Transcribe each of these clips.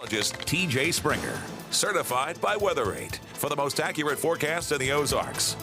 Just TJ Springer, certified by Weather8 for the most accurate forecast in the Ozarks.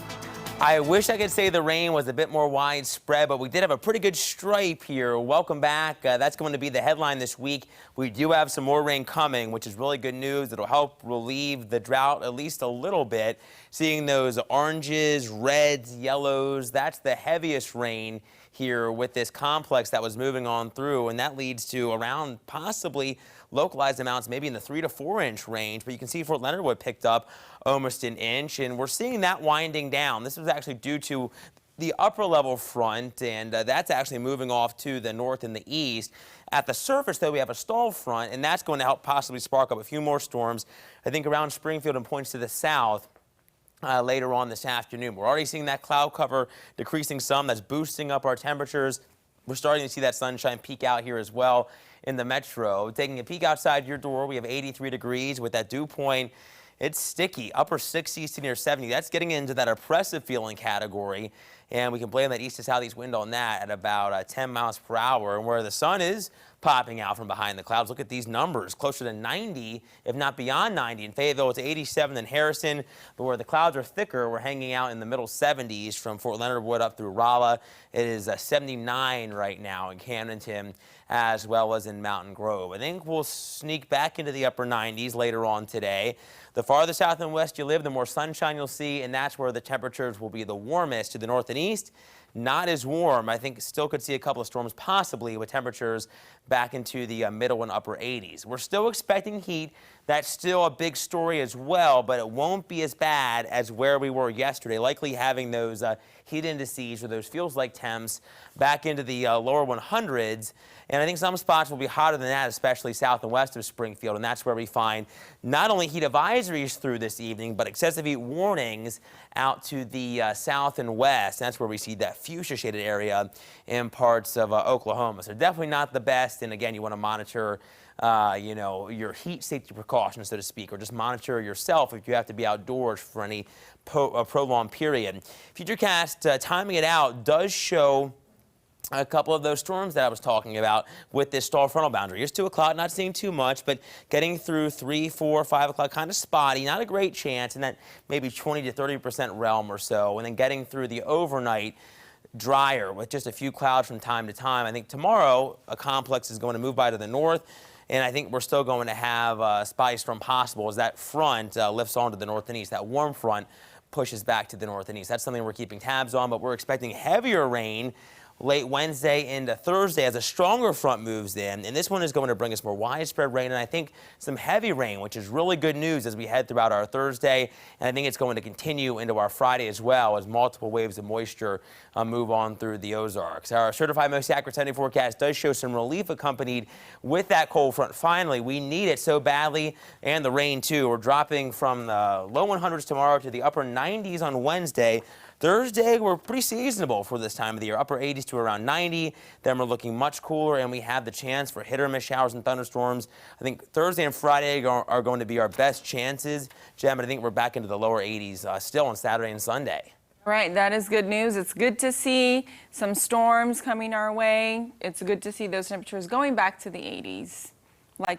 I wish I could say the rain was a bit more widespread, but we did have a pretty good stripe here. Welcome back. That's going to be the headline this week. We do have some more rain coming, which is really good news. It'll help relieve the drought at least a little bit. Seeing those oranges, reds, yellows, that's the heaviest rain here with this complex that was moving on through, and that leads to around possibly localized amounts maybe in the 3 to 4 inch range. But you can see Fort Leonard Wood picked up almost an inch, and we're seeing that winding down. This was actually due to the upper level front, and that's actually moving off to the north and the east. At the surface, though, we have a stall front, and that's going to help possibly spark up a few more storms, I think, around Springfield and points to the south. Later on this afternoon. We're already seeing that cloud cover decreasing some. That's boosting up our temperatures. We're starting to see that sunshine peak out here as well in the metro. Taking a peek outside your door, we have 83 degrees with that dew point. It's sticky, upper 60s to near 70. That's getting into that oppressive feeling category, and we can blame that east to southeast wind on that at about 10 miles per hour. And where the sun is popping out from behind the clouds, look at these numbers, closer to 90, if not beyond 90. In Fayetteville, it's 87 in Harrison, but where the clouds are thicker, we're hanging out in the middle 70s from Fort Leonard Wood up through Rolla. It is 79 right now in Camdenton, as well as in Mountain Grove. I think we'll sneak back into the upper 90s later on today. The farther south and west you live, the more sunshine you'll see, and that's where the temperatures will be the warmest. To the north and east, not as warm. I think still could see a couple of storms possibly with temperatures back into the middle and upper 80s. We're still expecting heat. That's still a big story as well, but it won't be as bad as where we were yesterday, likely having those heat indices or those feels like temps back into the lower 100s. And I think some spots will be hotter than that, especially south and west of Springfield, and that's where we find not only heat advisories through this evening, but excessive heat warnings out to the south and west. That's where we see that fuchsia shaded area in parts of Oklahoma. So definitely not the best. And again, you want to monitor you know, your heat safety precautions, so to speak, or just monitor yourself if you have to be outdoors for any prolonged period. Futurecast timing it out does show a couple of those storms that I was talking about with this stall frontal boundary. It's 2 o'clock, not seeing too much, but getting through 3, 4, 5 o'clock, kind of spotty, not a great chance in that maybe 20 to 30% realm or so, and then getting through the overnight drier with just a few clouds from time to time. I think tomorrow a complex is going to move by to the north, and I think we're still going to have spotty storm possible as that front lifts on to the north and east. That warm front pushes back to the north and east. That's something we're keeping tabs on, but we're expecting heavier rain late Wednesday into Thursday as a stronger front moves in, and this one is going to bring us more widespread rain and I think some heavy rain, which is really good news as we head throughout our Thursday, and I think it's going to continue into our Friday as well as multiple waves of moisture move on through the Ozarks. Our certified most accurate Sunday forecast does show some relief accompanied with that cold front. Finally, we need it so badly, and the rain too. We're dropping from the low 100s tomorrow to the upper 90s on Wednesday. Thursday, we're pretty seasonable for this time of the year, upper 80s to around 90. Then we're looking much cooler, and we have the chance for hit or miss showers and thunderstorms. I think Thursday and Friday are going to be our best chances, Jem, and I think we're back into the lower 80s still on Saturday and Sunday. Right, that is good news. It's good to see some storms coming our way. It's good to see those temperatures going back to the 80s. Like